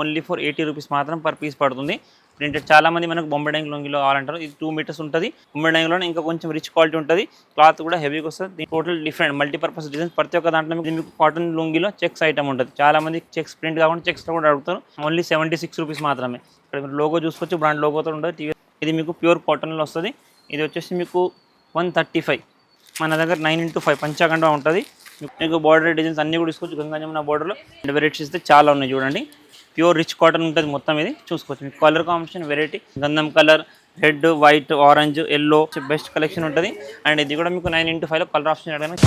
Only for 80 rupees మాత్రం per piece పడుతుంది. Printed చాలా మంది మనకు బొంబడంగి లొంగిలో కావాలంటారు. ఇది 2 మీటర్స్ ఉంటుంది. బొంబడంగిలోనే ఇంకా కొంచెం రిచ్ క్వాలిటీ ఉంటుంది. క్లాత్ కూడా హెవీగా వస్తుంది. టోటల్ డిఫరెంట్ మల్టీపర్పస్ డిజైన్స్ ప్రతి ఒక్క దాంట్లో మీకు కాటన్ లొంగిలో చెక్స్ ఐటమ్ ఉంటుంది. చాలా మంది చెక్స్ ప్రింట్ కాకుండా చెక్స్లో కూడా అడుగుతారు. ఓన్లీ 76 రూపీస్ మాత్రమే. ఇక్కడ మీరు లోగో చూసుకోవచ్చు, బ్రాండ్ లోగోతో ఉంటుంది. ఇది మీకు ప్యూర్ కాటన్లో వస్తుంది. ఇది వచ్చేసి మీకు 135. మన దగ్గర 9x5 పంచాఖండ ఉంటుంది. మీకు బార్డర్ డిజైన్స్ అన్నీ కూడా తీసుకోవచ్చు. గంగా జమున బార్డర్లో వెరైటీస్ అయితే చాలా ఉన్నాయి చూడండి. ప్యూర్ రిచ్ కాటన్ ఉంటుంది మొత్తం. ఇది చూసుకోవచ్చు. మీకు కలర్ కాంబినేషన్ వెరైటీ గంధం colour, red, white, orange, yellow best collection ఉంటుంది. అండ్ ఇది కూడా మీకు 9x5లో కలర్ ఆప్షన్ అడగడానికి.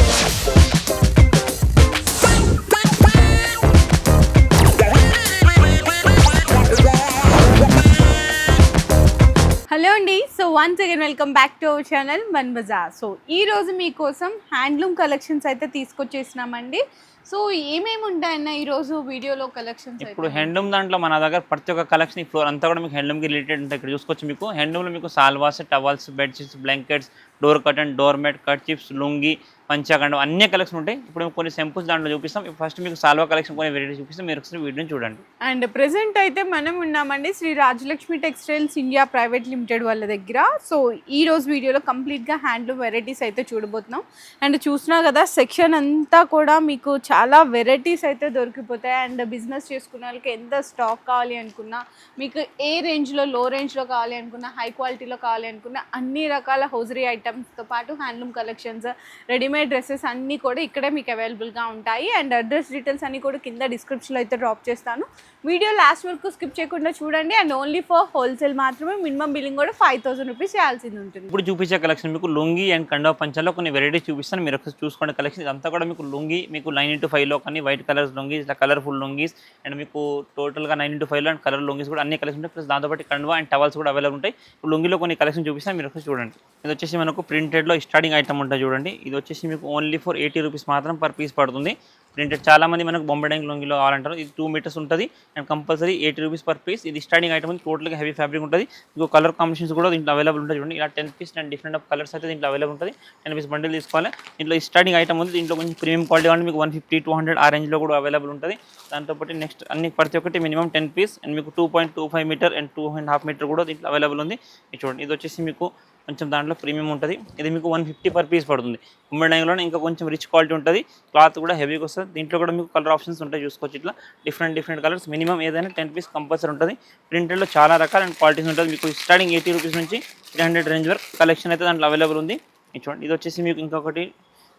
హలో అండి. So once again welcome back to our channel మన బజార్. సో ఈరోజు మీకోసం హ్యాండ్లూమ్ కలెక్షన్స్ అయితే తీసుకొచ్చేసినామండి. సో ఏమేమి ఉంటాయన్న ఈరోజు వీడియోలో కలెక్షన్స్? ఇప్పుడు హ్యాండ్లూమ్ దాంట్లో మన దగ్గర ప్రతి ఒక్క కలెక్షన్ ఈ ఫ్లోర్ అంతా కూడా మీకు హ్యాండ్లూమ్కి రిలేటెడ్ ఉంటాయి. ఇక్కడ చూసుకోవచ్చు. మీకు హ్యాండ్లూమ్లో మీకు సాల్వాస్, towels, bedsheets, blankets, door curtain, door mat, kerchiefs, lungi, పంచాఖండం అన్ని కలెక్షన్ ఉంటాయి. ఇప్పుడు కొన్ని సింపుల్స్ దాంట్లో చూపిస్తాం. ఫస్ట్ మీకు సాల్వా కలెక్షన్ కొన్ని వెరైటీ చూపిస్తాం. మీరు ఒకసారి వీడియోని చూడండి. అండ్ ప్రెసెంట్ అయితే మనం ఉన్నామండి Shri Rajalakshmi textiles India private limited వాళ్ళ దగ్గర. సో ఈ రోజు వీడియోలో కంప్లీట్గా హ్యాండ్లూమ్ వెరైటీస్ అయితే చూడబోతున్నాం. అండ్ చూసినా కదా సెక్షన్ అంతా కూడా మీకు చాలా వెరైటీస్ అయితే దొరికిపోతాయి. అండ్ బిజినెస్ చేసుకునే వాళ్ళకి ఎంత స్టాక్ కావాలి అనుకున్నా, మీకు ఏ రేంజ్లో, లో రేంజ్లో కావాలి అనుకున్నా, హై క్వాలిటీలో కావాలి అనుకున్నా అన్ని రకాల హోజరీ ఐటమ్స్తో పాటు హ్యాండ్లూమ్ కలెక్షన్స్, రెడీమేడ్ డ్రెస్సెస్ అన్నీ కూడా ఇక్కడే మీకు అవైలబుల్గా ఉంటాయి. అండ్ అడ్రస్ డీటెయిల్స్ అన్నీ కూడా కింద డిస్క్రిప్షన్లో అయితే డ్రాప్ చేస్తాను. వీడియో లాస్ట్ వరకు స్కిప్ చేయకుండా చూడండి. అండ్ ఓన్లీ ఫర్ హోల్సేల్ మాత్రమే. మినిమం బిల్లింగ్ కూడా 5000 రూపీస్ చేయాల్సింది ఉంటుంది. ఇప్పుడు చూపించే కలెక్షన్ మీకు లుంగి అండ్ కండవ పంచాలో కొన్ని వెరైటీస్ చూపిస్తాను. మీరు ఒకసారి చూసుకోండి. కలెక్షన్ ఇదంతా కూడా మీకు లుంగి, మీకు 9x5లో కానీ వైట్ కలర్స్ లుంగీస్, ఇట్లా కలర్ఫుల్ లుంగీస్, అండ్ మీకు టోటల్గా 9x5లో అండ్ కలర్ లుంగీస్ కూడా అన్ని కలెక్షన్ ఉంటాయి. ప్లస్ దాంతోపాటు కండవ అండ్ టవల్స్ కూడా అవైలబుల్ ఉంటాయి. ఇప్పుడు లుంగిలో కొన్ని కలెక్షన్ చూపిస్తాను. మీరు ఒకసారి చూడండి. ఇది వచ్చేసి మనకు ప్రింటెడ్లో స్టార్టింగ్ ఐటమ్ ఉంటుంది చూడండి. ఇది వచ్చేసి మీకు ఓన్లీ ఫర్ 80 రూపీస్ మాత్రం పర్ పీస్ పడుతుంది. ప్రింటెడ్ చాలా మంది మనకు బొంబడంగి లొంగిలో కావాలంటారు. ఇది 2 మీటర్స్ ఉంటుంది and compulsory 80 rupees per piece. ఇది స్టార్టింగ్ ఐటమ్ టోటల్గా హెవీ ఫ్యాబ్రిక్ ఉంటుంది. మీకు కలర్ కాంబినేషన్స్ కూడా దీంట్లో అవైలబుల్ ఉంటుంది చూడండి. ఇలా 10 piece and different of colours అయితే దీంట్లో అవైలబుల్ ఉంటుంది. 10 పీస్ బండిల్ తీసుకోవాలి. దీంట్లో స్టార్టింగ్ ఐటమ్ ఉంది. దీంట్లో కొంచెం ప్రీమియం క్వాలిటీ అంటే మీకు 150, 200 ఆ రేంజ్లో కూడా అవైలబుల్ ఉంటుంది. దాంతోపాటు నెక్స్ట్ అన్ని ప్రతి ఒక్కటి మినిమం 10 పీస్ అండ్ మీకు 2.25 మీటర్ అండ్ 2.5 మీటర్ కూడా దీంట్లో అవైలబుల్ ఉంది. ఇది చూడండి. ఇది వచ్చేసి మీకు కొంచెం దాంట్లో ప్రీమియం ఉంటుంది. ఇది మీకు 150 పర్ పీస్ పడుతుంది. బొంబడంగిలో ఇంకా కొంచెం రిచ్ క్వాలిటీ ఉంటుంది. క్లాత్ కూడా హెవీగా వస్తుంది. దీంట్లో కూడా మీకు కలర్ ఆప్షన్స్ ఉంటాయి చూసుకోవచ్చు. ఇట్లా డిఫరెంట్ కలర్స్. మినిమం ఏదైనా 10 పీస్ కంపల్సరీ ఉంటుంది. ప్రింటెడ్లో చాలా రకాల అండ్ క్వాలిటీస్ ఉంటుంది. మీకు స్టార్టింగ్ 80 రూపీస్ నుంచి 300 రేంజ్ వరకు కలెక్షన్ అయితే దాంట్లో అవైలబుల్ ఉంది. ఇది చూడండి. ఇది వచ్చేసి మీకు ఇంకొకటి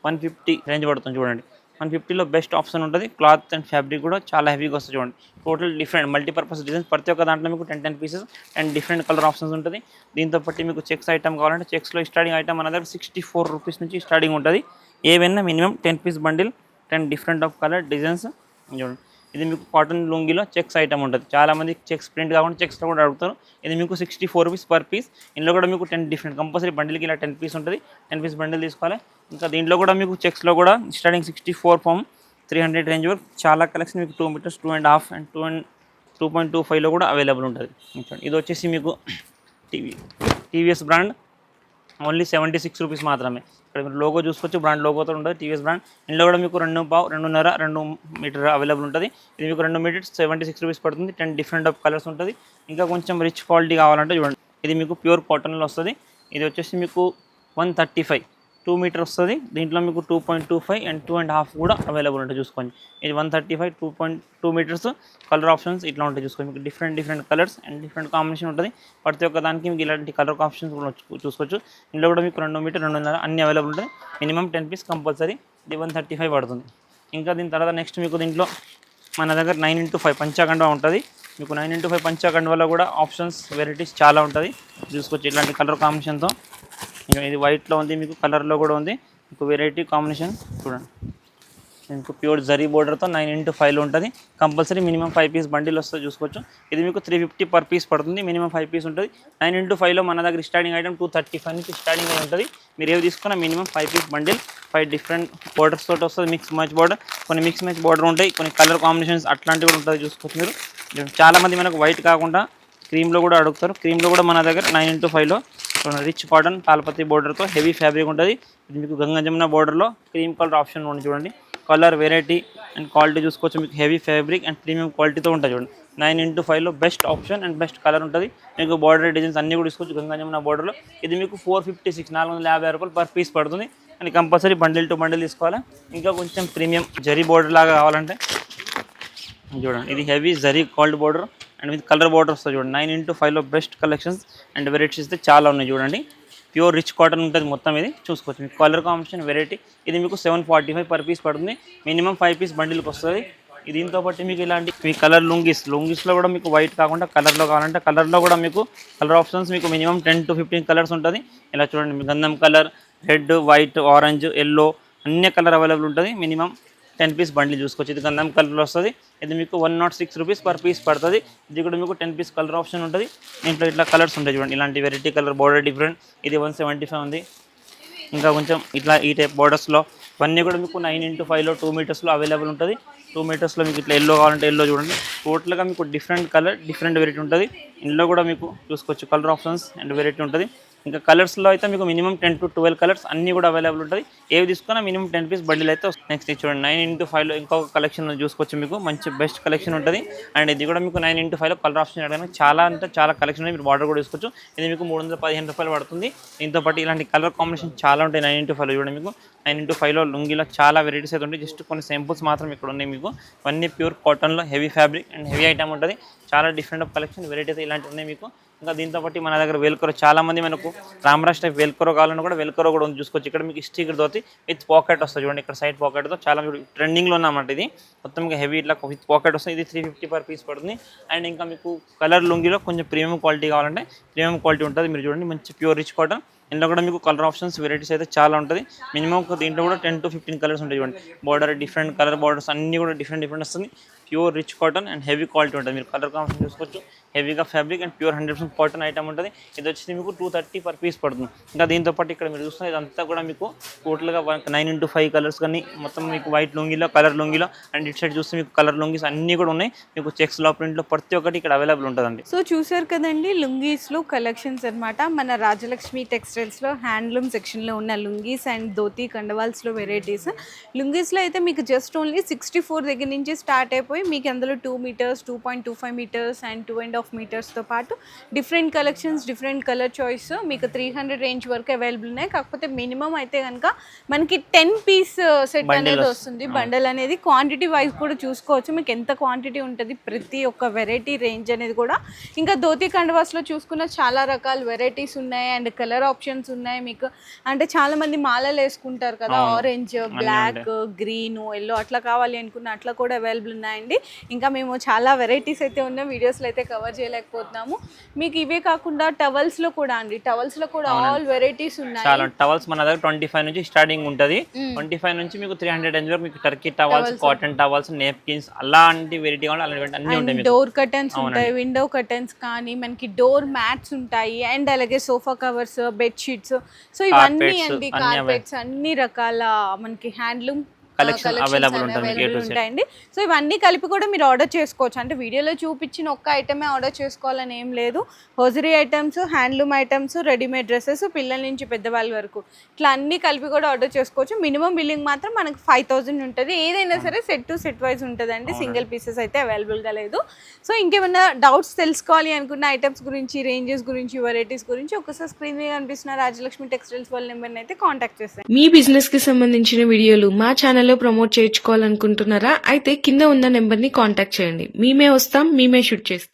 150 రేంజ్ పడుతుంది చూడండి. 150లో బెస్ట్ ఆప్షన్ ఉంటుంది. క్లాత్ అండ్ ఫ్యాబ్రిక్ కూడా చాలా హెవీగా వస్తుంది చూడండి. టోటల్ డిఫరెంట్ మల్టీపర్పస్ డిజైన్స్ ప్రతి ఒక్క దాంట్లో మీకు 10 pieces and different colour options ఉంటుంది. దీంతో పాటు మీకు చెక్స్ ఐటమ్ కావాలంటే చెక్స్లో స్టార్టింగ్ ఐటమ్ మన దగ్గర 64 రూపీస్ నుంచి స్టార్టింగ్ ఉంటుంది. ఏవైనా minimum 10 piece bundle, 10 different of colour designs చూడండి. ఇది మీకు కాటన్ లుంగిలో చెక్స్ ఐటమ్ ఉంటుంది. చాలా మంది చెక్స్ ప్రింట్ కాకుండా చెక్స్లో కూడా అడుగుతారు. ఇది మీకు 64 రూపీస్ పర్ పీస్. ఇందులో కూడా మీకు 10 డిఫరెంట్ కంపల్సరీ బండిల్కి ఇలా 10 పీస్ ఉంటుంది. 10 పీస్ బండిల్ తీసుకోవాలి. ఇంకా దీంట్లో కూడా మీకు చెక్స్లో కూడా స్టార్టింగ్ 64 ఫ్రమ్ 300 రేంజ్ వరకు చాలా కలెక్షన్ మీకు 2 మీటర్స్, 2.5 అండ్ 2.25లో కూడా అవైలబుల్ ఉంటుంది. ఇది వచ్చేసి మీకు టీవీఎస్ బ్రాండ్ ఓన్లీ 76 రూపీస్ మాత్రమే. ఇక్కడ మీరు లోగో చూసుకోవచ్చు. బ్రాండ్ లోగోతో ఉంటుంది టీవీఎస్ బ్రాండ్. ఇందులో కూడా మీకు 2.5, 2.5, 2 మీటర్ అవైలబుల్ ఉంటుంది. ఇది మీకు 2 మీటర్స్ 76 రూపీస్ పడుతుంది. 10 డిఫరెంట్ ఆఫ్ కలర్స్ ఉంటుంది. ఇంకా కొంచెం రిచ్ క్వాలిటీ కావాలంటే చూడండి. ఇది మీకు ప్యూర్ కాటన్లో వస్తుంది. ఇది వచ్చేసి మీకు 135, 2 మీటర్ వస్తుంది. దీంట్లో మీకు 2.25 అండ్ 2.5 కూడా అవైలబుల్ ఉంటాయి చూసుకోండి. ఇది 135, 2.2 మీటర్స్. కలర్ ఆప్షన్స్ ఇట్లా ఉంటాయి చూసుకోండి. మీకు different colours and different combination ఉంటుంది. ప్రతి ఒక్క దానికి మీకు ఇలాంటి కలర్ ఆప్షన్స్ కూడా చూసుకోవచ్చు. ఇందులో కూడా మీకు 2 మీటర్, 2.5 అన్ని అవైలబుల్ ఉంటుంది. Minimum 10 piece compulsory. ఇది 135 పడుతుంది. ఇంకా దీని తర్వాత నెక్స్ట్ మీకు దీంట్లో మన దగ్గర 9x5 పంచాఖండ ఉంటుంది. మీకు 9x5 పంచాఖండలో కూడా ఆప్షన్స్ వెరైటీస్ చాలా ఉంటుంది చూసుకోవచ్చు. ఇలాంటి కలర్ కాంబినేషన్తో ఇంకా ఇది వైట్లో ఉంది, మీకు కలర్లో కూడా ఉంది. మీకు వెరైటీ కాంబినేషన్ చూడండి. మీకు ప్యూర్ జరీ బోర్డర్తో 9x5లో ఉంటుంది. కంపల్సరీ మినిమం 5 పీస్ బండిల్ వస్తుంది చూసుకోవచ్చు. ఇది మీకు 350 పర్ పీస్ పడుతుంది. మినిమం 5 పీస్ ఉంటుంది. 9x5లో మన దగ్గర స్టార్టింగ్ ఐటమ్ 235 నుంచి స్టార్టింగ్ అయి ఉంటుంది. మీరు ఏవి తీసుకున్నా minimum 5 piece bundle. 5 different borders తోటి వస్తుంది. మిక్స్ మ్యాచ్ బోర్డర్, కొన్ని మిక్స్ మ్యాచ్ బోర్డర్ ఉంటాయి. కొన్ని కలర్ కాంబినేషన్స్ అట్లాంటివి కూడా ఉంటుంది చూసుకోవచ్చు. మీరు చాలామంది మనకు వైట్ కాకుండా క్రీమ్లో కూడా అడుగుతారు. క్రీమ్లో కూడా మన దగ్గర 9x5లో రిచ్ కాటన్ తాళపత్రి బోర్డర్తో హెవీ ఫ్యాబ్రిక్ ఉంటుంది. ఇది మీకు గంగా జమున బోర్డర్లో క్రీమ్ కలర్ ఆప్షన్ ఉంది చూడండి. కలర్ వెరైటీ అండ్ క్వాలిటీ చూసుకోవచ్చు. మీకు హెవీ ఫ్యాబ్రిక్ అండ్ ప్రీమియం క్వాలిటీతో ఉంటుంది చూడండి. 9x5లో best option and best colour ఉంటుంది. మీకు బార్డర్ డిజైన్స్ అన్నీ కూడా తీసుకోవచ్చు. గంగా జమున బార్డర్లో ఇది మీకు 456 450 రూపాయలు పర్ పీస్ పడుతుంది. And compulsory bundle to bundle తీసుకోవాలి. ఇంకా కొంచెం ప్రీమియం జరీ బార్డర్ లాగా కావాలంటే చూడండి, ఇది heavy zari called border and with colour border వస్తుంది. చూడండి 9x5లో బెస్ట్ కలెక్షన్స్ అండ్ వెరైటీస్ అయితే చాలా ఉన్నాయి. చూడండి ప్యూర్ రిచ్ కాటన్ ఉంటుంది మొత్తం. ఇది చూసుకోవచ్చు మీకు కలర్ కాంబినేషన్ వెరైటీ. ఇది మీకు 745 పర్ పీస్ పడుతుంది. మినిమం 5 పీస్ బండిల్కి వస్తుంది. దీంతో పాటు మీకు ఇలాంటి మీ కలర్ లుంగీస్లో కూడా మీకు వైట్ కాకుండా కలర్లో కావాలంటే కలర్లో కూడా మీకు కలర్ ఆప్షన్స్ మీకు మినిమం 10 to 15 కలర్స్ ఉంటుంది. ఇలా చూడండి మీకు గంధం colour, red, white, orange, yellow అన్ని కలర్ అవైలబుల్ ఉంటుంది. మినిమం 10 పీస్ బండిల్ చూసుకోవచ్చు. ఇది గంధం కలర్లో వస్తుంది. ఇది మీకు 106 రూపీస్ పర్ పీస్ పడుతుంది. ఇది కూడా మీకు 10 పీస్ కలర్ ఆప్షన్ ఉంటుంది. దీంట్లో ఇట్లా కలర్స్ ఉంటాయి చూడండి. ఇలాంటి వెరైటీ కలర్ బార్డర్ డిఫరెంట్. ఇది 175 ఉంది. ఇంకా కొంచెం ఇట్లా ఈ టైప్ బార్డర్స్లో ఇవన్నీ కూడా మీకు 9x5లో 2 మీటర్స్లో అవైలబుల్ ఉంటుంది. 2 మీటర్స్లో మీకు ఇట్లా ఎల్లో కావాలంటే ఎల్లో చూడండి. టోటల్గా మీకు డిఫరెంట్ కలర్ డిఫరెంట్ వెరైటీ ఉంటుంది. ఇందులో కూడా మీకు చూసుకోవచ్చు కలర్ ఆప్షన్స్ అండ్ వెరైటీ ఉంటుంది. ఇంకా కలర్స్లో అయితే మీకు మినిమం 10 to 12 కలర్స్ అన్నీ కూడా అవైలబుల్ ఉంటుంది. ఏవి తీసుకున్నా మినిమం 10 పీస్ బండిల్ అయితే వస్తుంది. నెక్స్ట్ చూడండి 9x5లో ఇంకొక కలెక్షన్ చూసుకోవచ్చు. మీకు మంచి బెస్ట్ కలెక్షన్ ఉంటుంది. అండ్ ఇది కూడా మీకు 9x5లో కలర్ ఆప్షన్ అడగడానికి చాలా అంటే చాలా కలెక్షన్ ఉంది. మీరు బార్డర్ కూడా తీసుకోవచ్చు. ఇది మీకు 315 రూపాయలు పడుతుంది. దీంతో పాటు ఇలాంటి కలర్ కాంబినేషన్ చాలా ఉంటాయి 9x5లో. చూడండి మీకు 9x5లో లుంగీలో చాలా వెరైటీస్ అయితే ఉంటాయి. జస్ట్ కొన్ని సింపుల్స్ మాత్రం ఇక్కడ ఉన్నాయి. మీకు ఇవన్నీ ప్యూర్ కాటన్లో heavy fabric and heavy item ఉంటుంది. చాలా డిఫరెంట్ ఆఫ్ కలెక్షన్ వెరైటీ అయితే ఇలాంటివి ఉన్నాయి మీకు. ఇంకా దీంతో పాటు మన దగ్గర వెల్కరో చాలా మంది మనకు రామరాజ్ టైప్ వెల్కరో కావాలన్నా కూడా వెల్కరో కూడా ఉంది చూసుకోవచ్చు. ఇక్కడ మీకు స్టిక్కర్ తోటి విత్ పాకెట్ వస్తుంది. చూడండి ఇక్కడ సైడ్ పాకెట్తో చాలా ట్రెండింగ్లో ఉన్నమాట. ఇది మొత్తం ఇంకా హెవీ ఇట్లా విత్ పాకెట్ వస్తుంది. ఇది 350 పర్ పీస్ పడుతుంది. అండ్ ఇంకా మీకు కలర్ లుంగిలో కొంచెం ప్రీమియం క్వాలిటీ కావాలంటే ప్రీమియం క్వాలిటీ ఉంటుంది. మీరు చూడండి మంచి ప్యూర్ రిచ్ కాటన్. ఇందులో కూడా మీకు కలర్ ఆప్షన్స్ వెరైటీస్ అయితే చాలా ఉంటుంది. మినిమం దీంట్లో కూడా 10 to 15 కలర్స్ ఉంటాయి. చూడండి బార్డర్ డిఫరెంట్ కలర్ బార్డర్స్ అన్నీ కూడా డిఫరెంట్ వస్తుంది. Pure rich cotton and heavy quality ఉంటుంది. మీరు కలర్ కాంబినేషన్ చూసుకోవచ్చు. హెవీగా fabric and pure 100% cotton item ఉంటుంది. ఇది వచ్చేసి మీకు 230 పర్ పీస్ పడుతుంది. ఇంకా దీంతో పాటు ఇక్కడ మీరు చూస్తున్న ఇదంతా కూడా మీకు టోటల్గా 9x5 కలర్స్ కానీ మొత్తం మీకు వైట్ లుంగిలో కలర్ లుంగిలో అండ్ ఇటు సైడ్ చూస్తే మీకు కలర్ లుంగీస్ అన్నీ కూడా ఉన్నాయి. మీకు చెక్స్లో ప్రింట్లో ప్రతి ఒక్కటి ఇక్కడ అవైలబుల్ ఉంటుందండి. సో చూసారు కదండి లుంగీస్లో కలెక్షన్స్ అనమాట. మన రాజలక్ష్మి టెక్స్టైల్స్లో హ్యాండ్లూమ్ సెక్షన్లో ఉన్న లుంగీస్ అండ్ ధోతి కండవాల్స్లో వెరైటీస్. లుంగీస్లో అయితే మీకు జస్ట్ ఓన్లీ 64 దగ్గర నుంచి స్టార్ట్ అయిపోయి మీకు అందులో 2 మీటర్స్, 2.25 మీటర్స్ అండ్ 2.5 మీటర్స్తో పాటు different collections different colour choice మీకు 300 రేంజ్ వరకు అవైలబుల్ ఉన్నాయి. కాకపోతే మినిమం అయితే కనుక మనకి 10 పీస్ సెట్ అనేది వస్తుంది. బండల్ అనేది క్వాంటిటీ వైజ్ కూడా చూసుకోవచ్చు. మీకు ఎంత క్వాంటిటీ ఉంటుంది ప్రతి ఒక్క వెరైటీ రేంజ్ అనేది కూడా. ఇంకా ధోతి కండవాస్లో చూసుకున్న చాలా రకాల వెరైటీస్ ఉన్నాయి అండ్ కలర్ ఆప్షన్స్ ఉన్నాయి మీకు. అంటే చాలా మంది మాలలు వేసుకుంటారు కదా, ఆరెంజ్, బ్లాక్, గ్రీన్, ఎల్లో అట్లా కావాలి అనుకున్న అట్లా కూడా అవైలబుల్ ఉన్నాయండి. ఇంకా మేము చాలా వెరైటీస్ అయితే ఉన్న వీడియోస్లో అయితే కవర్ చేయలేకపోతున్నాము. మీకు ఇవే కాకుండా టవల్స్లో కూడా అండి, టవల్స్లో కూడా ఆల్ వెరైటీస్ ఉన్నాయి. చాలా టవల్స్ మన దగ్గర 25 నుంచి స్టార్టింగ్ ఉంటుంది. 25 నుంచి మీకు 300 రేంజ్ వరకు మీకు Turkey towels, cotton towels, napkins అలాంటి వెరైటీ కావాలి అలాంటి అన్ని ఉంటాయి. డోర్ కర్టన్స్ ఉంటాయి, విండో కర్టన్స్ కానీ మనకి డోర్ మ్యాట్స్ ఉంటాయి అండ్ అలాగే సోఫా కవర్స్, బెడ్షీట్స్, సో ఇవన్నీ అండి కార్పెట్స్ అన్ని రకాల మనకి హ్యాండ్లూమ్ కలెక్షన్ అవైలబుల్ ఉంటాయండి. సో ఇవన్నీ కలిపి కూడా మీరు ఆర్డర్ చేసుకోవచ్చు. అంటే వీడియోలో చూపించిన ఒక్క ఐటమే ఆర్డర్ చేసుకోవాలని ఏం లేదు. Hosiery items, handloom items, readymade dresses పిల్లల నుంచి పెద్దవాళ్ళ వరకు ఇట్లా అన్ని కలిపి కూడా ఆర్డర్ చేసుకోవచ్చు. మినిమం బిల్లింగ్ మాత్రం మనకు 5000 ఉంటుంది. ఏదైనా సరే సెట్ టు సెట్ వైజ్ ఉంటుందండి. సింగిల్ పీసెస్ అయితే అవైలబుల్గా లేదు. సో ఇంకేమైనా డౌట్స్ తెలుసుకోవాలి అనుకున్న ఐటమ్స్ గురించి, రేంజెస్ గురించి, వెరైటీస్ గురించి ఒకసారి స్క్రీన్ మీద కనిపిస్తున్న రాజలక్ష్మి టెక్స్టైల్స్ వాళ్ళ నెంబర్ని అయితే కాంటాక్ట్ చేస్తాను. మీ బిజినెస్ కి సంబంధించిన వీడియోలు మా ఛానల్లో ప్రమోట్ చేయించుకోవాలనుకుంటున్నారా? అయితే కింద ఉన్న నెంబర్ ని కాంటాక్ట్ చేయండి. మేమే వస్తాం, మేమే షూట్ చేస్తాం.